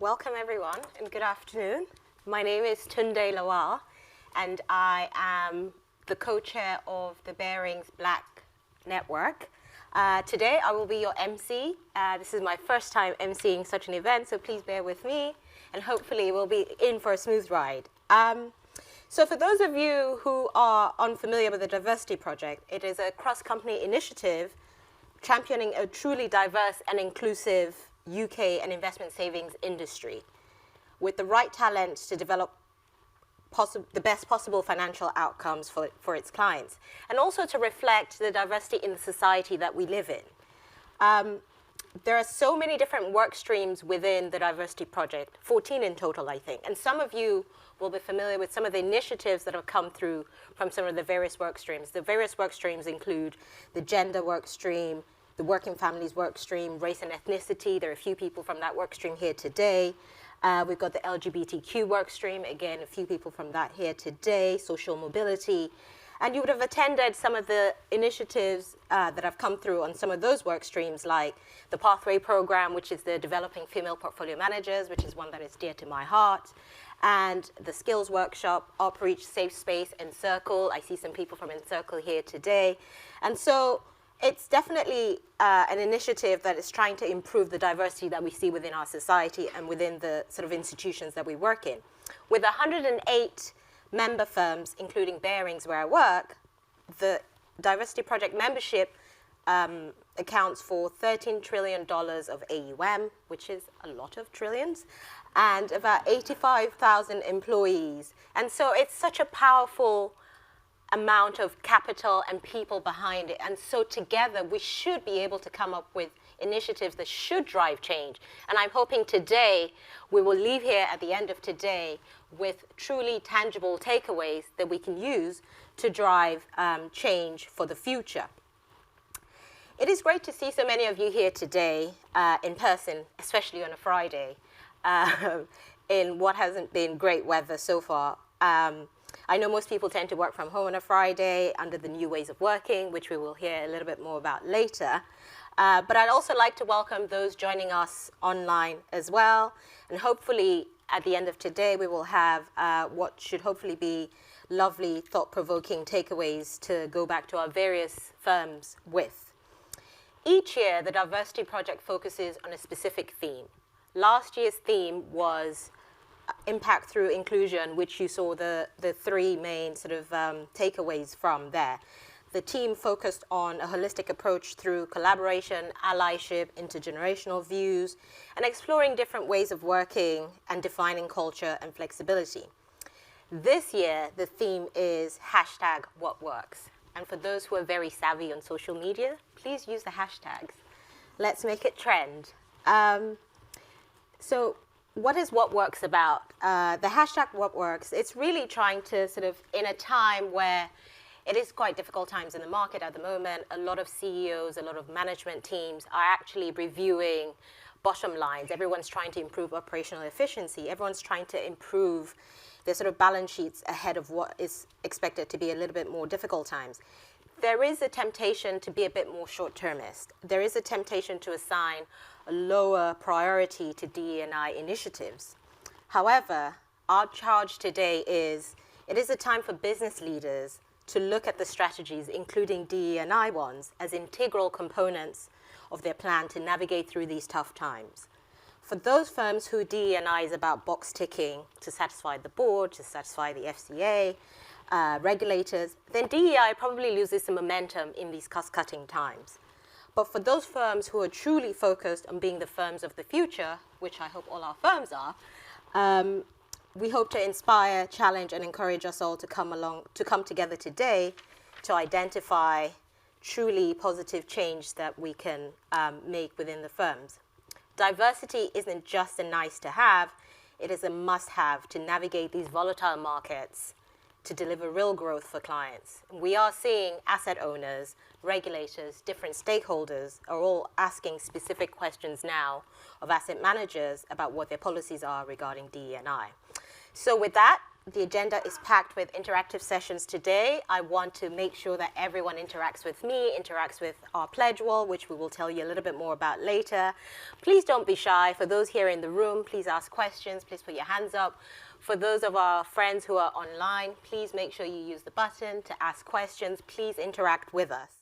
Welcome everyone and good afternoon. My name is Tunde Lawal and I am the co-chair of the Bearings Black Network. Today I will be your MC. This is my first time emceeing such an event, so please bear with me and hopefully we'll be in for a smooth ride. So for those of you who are unfamiliar with the Diversity Project, it is a cross-company initiative championing a truly diverse and inclusive UK and investment savings industry with the right talent to develop the best possible financial outcomes for its clients, and also to reflect the diversity in the society that we live in. There are so many different work streams within the Diversity Project, 14 in total, I think, and some of you will be familiar with some of the initiatives that have come through from some of the various work streams. The various work streams include the gender work stream, the working families work stream, race and ethnicity. There are a few people from that work stream here today. We've got the LGBTQ work stream, again, a few people from that here today, social mobility. And you would have attended some of the initiatives that have come through on some of those work streams, like the Pathway Program, which is the Developing Female Portfolio Managers, which is one that is dear to my heart, and the Skills Workshop, Outreach, Safe Space, Encircle. I see some people from Encircle here today. And so it's definitely an initiative that is trying to improve the diversity that we see within our society and within the sort of institutions that we work in. With 108 member firms, including Bearings, where I work, the Diversity Project membership accounts for $13 trillion of AUM, which is a lot of trillions, and about 85,000 employees. And so it's such a powerful amount of capital and people behind it. And so together we should be able to come up with initiatives that should drive change. And I'm hoping today we will leave here at the end of today with truly tangible takeaways that we can use to drive change for the future. It is great to see so many of you here today in person, especially on a Friday, in what hasn't been great weather so far. I know most people tend to work from home on a Friday under the new ways of working, which we will hear a little bit more about later. But I'd also like to welcome those joining us online as well. And hopefully, at the end of today, we will have what should hopefully be lovely, thought-provoking takeaways to go back to our various firms with. Each year, the Diversity Project focuses on a specific theme. Last year's theme was impact through inclusion, which you saw the three main sort of takeaways from there. The team focused on a holistic approach through collaboration, allyship, intergenerational views, and exploring different ways of working and defining culture and flexibility. This year, the theme is #WhatWorks. And for those who are very savvy on social media, please use the hashtags. Let's make it trend. So what is What Works about? The #WhatWorks, it's really trying to sort of, in a time where it is quite difficult times in the market at the moment, a lot of CEOs, a lot of management teams are actually reviewing bottom lines. Everyone's trying to improve operational efficiency. Everyone's trying to improve their sort of balance sheets ahead of what is expected to be a little bit more difficult times. There is a temptation to be a bit more short-termist. There is a temptation to assign a lower priority to DE&I initiatives. However, our charge today is, it is a time for business leaders to look at the strategies, including DE&I ones, as integral components of their plan to navigate through these tough times. For those firms who DE&I is about box ticking to satisfy the board, to satisfy the FCA, regulators, then DEI probably loses some momentum in these cost-cutting times. But for those firms who are truly focused on being the firms of the future, which I hope all our firms are, we hope to inspire, challenge, and encourage us all to come together today to identify truly positive change that we can make within the firms. Diversity isn't just a nice to have, it is a must-have to navigate these volatile markets to deliver real growth for clients. We are seeing asset owners, regulators, different stakeholders are all asking specific questions now of asset managers about what their policies are regarding DE&I. So with that, The agenda is packed with interactive sessions today. I want to make sure that everyone interacts with me, interacts with our pledge wall, which we will tell you a little bit more about later. Please don't be shy. For those here in the room, please ask questions. Please put your hands up. For those of our friends who are online, please make sure you use the button to ask questions. Please interact with us.